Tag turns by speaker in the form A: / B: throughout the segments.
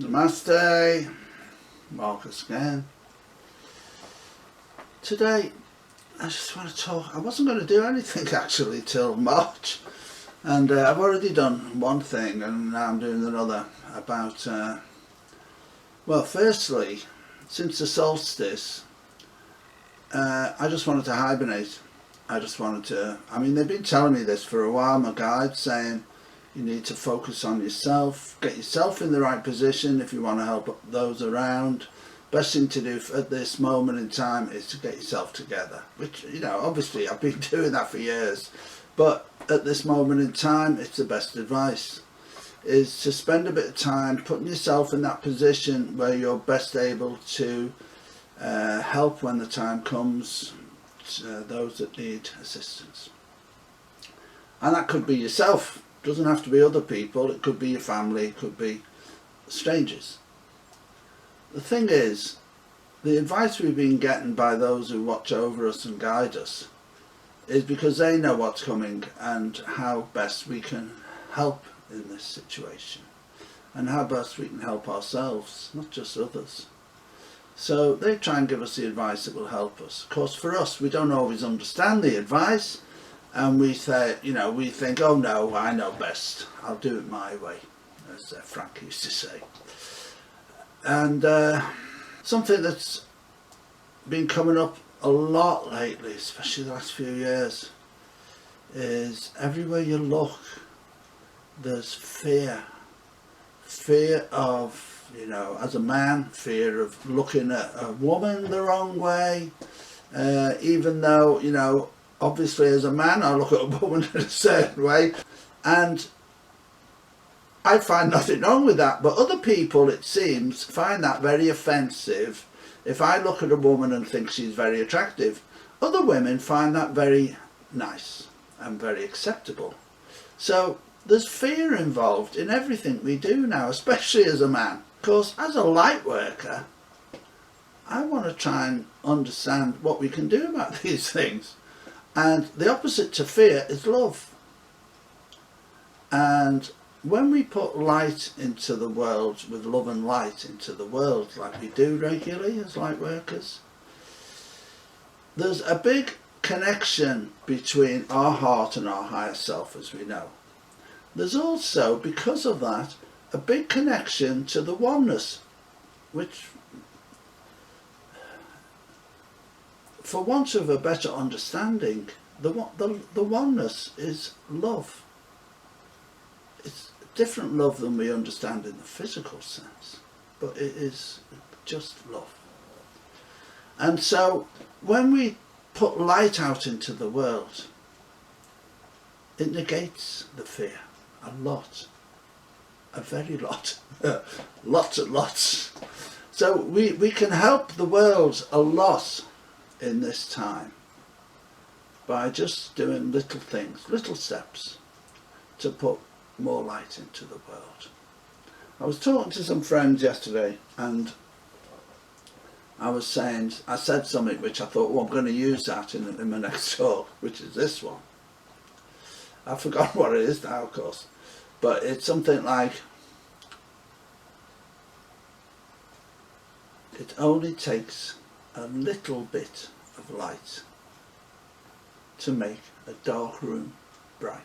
A: Namaste, Marcus again. Today I just want to talk. I wasn't going to do anything actually till March, and I've already done one thing and now I'm doing another about well, firstly, since the solstice I just wanted to hibernate. I just wanted to, they've been telling me this for a while, my guides, saying you need to focus on yourself, get yourself in the right position if you want to help those around. Best thing to do at this moment in time is to get yourself together, which, obviously I've been doing that for years, but at this moment in time it's the best advice, is to spend a bit of time putting yourself in that position where you're best able to help when the time comes those that need assistance. And that could be yourself. Doesn't have to be other people, it could be your family, it could be strangers. The thing is, the advice we've been getting by those who watch over us and guide us is because they know what's coming and how best we can help in this situation and how best we can help ourselves, not just others. So they try and give us the advice that will help us. Of course, for us, we don't always understand the advice. And we say, we think, oh no, I know best. I'll do it my way, as Frank used to say. And something that's been coming up a lot lately, especially the last few years, is everywhere you look, there's fear. Fear of, as a man, fear of looking at a woman the wrong way, even though, obviously as a man I look at a woman in a certain way, and I find nothing wrong with that, but other people, it seems, find that very offensive. If I look at a woman and think she's very attractive, other women find that very nice and very acceptable. So there's fear involved in everything we do now, especially as a man. Of course, as a light worker, I want to try and understand what we can do about these things. And the opposite to fear is love. And when we put light into the world, with love and light into the world, like we do regularly as light workers, there's a big connection between our heart and our higher self, as we know. There's also, because of that, a big connection to the oneness, which, for want of a better understanding, the oneness is love. It's a different love than we understand in the physical sense, but it is just love. And so when we put light out into the world, it negates the fear a lot, a very lot, lots and lots. So we can help the world a lot in this time by just doing little things, little steps to put more light into the world. I was talking to some friends yesterday and I said something which I thought, I'm going to use that in my next talk, which is this one. I've forgotten what it is now, of course, but it's something like, it only takes a little bit of light to make a dark room bright.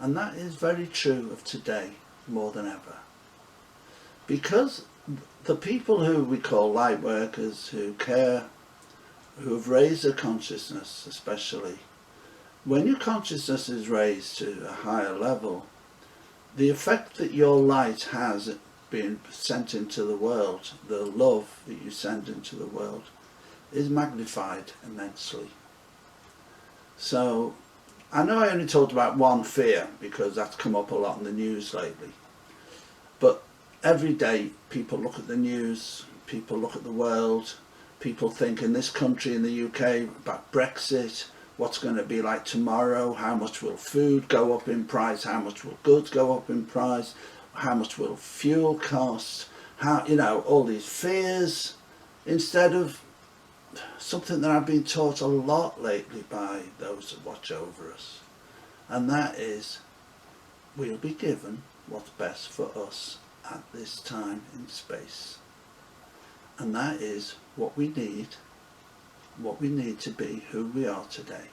A: And that is very true of today more than ever. Because the people who we call light workers, who care, who have raised their consciousness especially, when your consciousness is raised to a higher level, the effect that your light has being sent into the world, the love that you send into the world, is magnified immensely. So I know I only talked about one fear because that's come up a lot in the news lately, but every day people look at the news, people look at the world, people think in this country, in the UK, about Brexit, what's going to be like tomorrow, how much will food go up in price, how much will goods go up in price, how much will fuel cost, how, all these fears, instead of something that I've been taught a lot lately by those that watch over us, and that is, we'll be given what's best for us at this time in space. And that is what we need to be who we are today.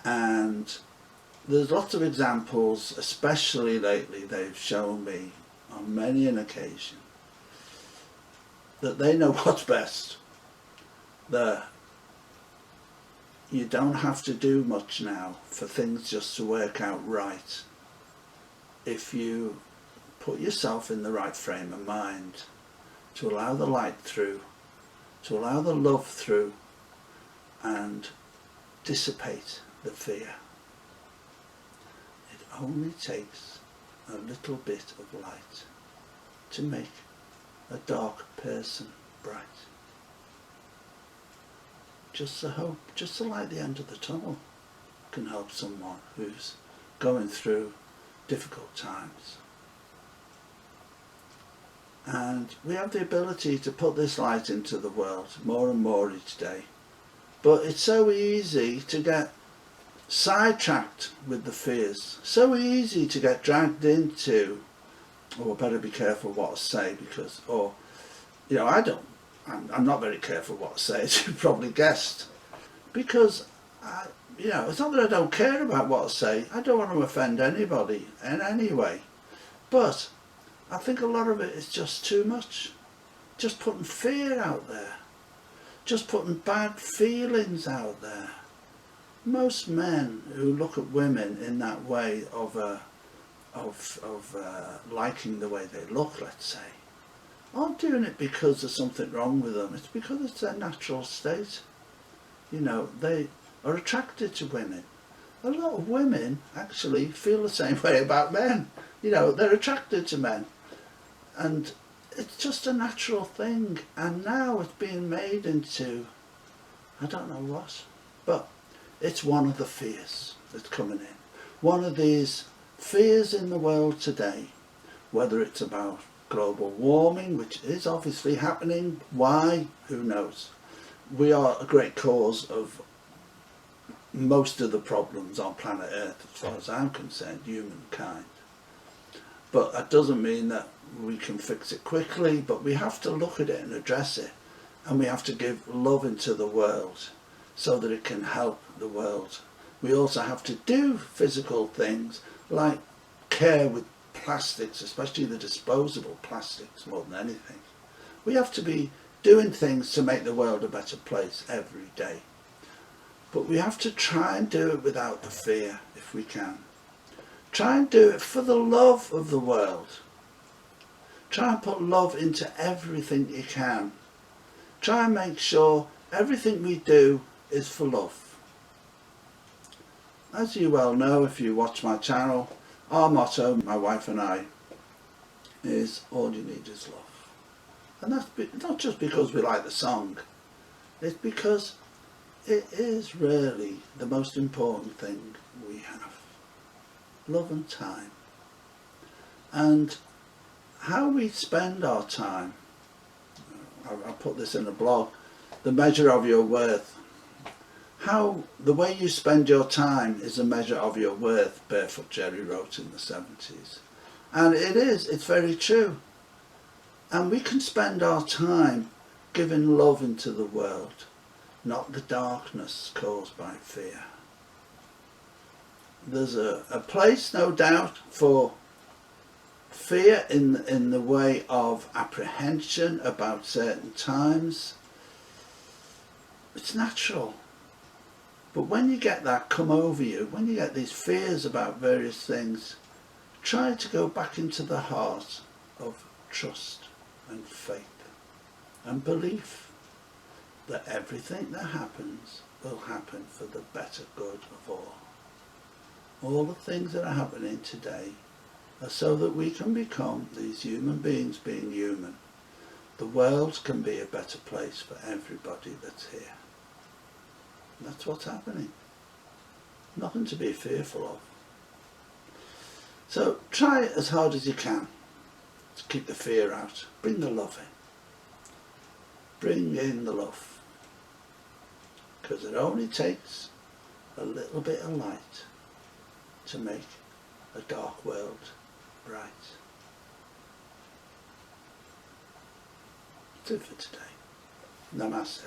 A: And there's lots of examples, especially lately, they've shown me on many an occasion that they know what's best. That you don't have to do much now for things just to work out right. If you put yourself in the right frame of mind to allow the light through, to allow the love through, and dissipate the fear. It only takes a little bit of light to make a dark person bright. Just the hope, just the light at the end of the tunnel can help someone who's going through difficult times. And we have the ability to put this light into the world more and more each day. But it's so easy to get sidetracked with the fears. So easy to get dragged into, oh, I better be careful what I say because, or, you know, I'm not very careful what I say, as you've probably guessed. Because, you know, it's not that I don't care about what I say. I don't want to offend anybody in any way. But I think a lot of it is just too much. Just putting fear out there. Just putting bad feelings out there. Most men who look at women in that way of liking the way they look, let's say, aren't doing it because there's something wrong with them. It's because it's their natural state. You know, they are attracted to women. A lot of women actually feel the same way about men. You know, they're attracted to men. And it's just a natural thing. And now it's being made into, I don't know what, but it's one of the fears that's coming in. One of these fears in the world today, whether it's about global warming, which is obviously happening. Why? Who knows? We are a great cause of most of the problems on planet Earth, as far as I'm concerned, humankind. But that doesn't mean that we can fix it quickly, but we have to look at it and address it. And we have to give love into the world so that it can help the world. We also have to do physical things like care with plastics, especially the disposable plastics more than anything. We have to be doing things to make the world a better place every day. But we have to try and do it without the fear if we can. Try and do it for the love of the world. Try and put love into everything you can. Try and make sure everything we do is for love. As you well know if you watch my channel, our motto, my wife and I, is all you need is love. And that's not just because we like the song, it's because it is really the most important thing we have. Love and time. And how we spend our time, I put this in a blog, the measure of your worth. How the way you spend your time is a measure of your worth, Barefoot Jerry wrote in the 70s. And it is, it's very true. And we can spend our time giving love into the world, not the darkness caused by fear. There's a place, no doubt, for fear in the way of apprehension about certain times. It's natural. But when you get that come over you, when you get these fears about various things, try to go back into the heart of trust and faith and belief that everything that happens will happen for the better good of all. All the things that are happening today are so that we can become these human beings being human. The world can be a better place for everybody that's here. That's what's happening. Nothing to be fearful of. So try as hard as you can to keep the fear out. Bring the love in. Bring in the love. Because it only takes a little bit of light to make a dark world bright. it for today. Namaste.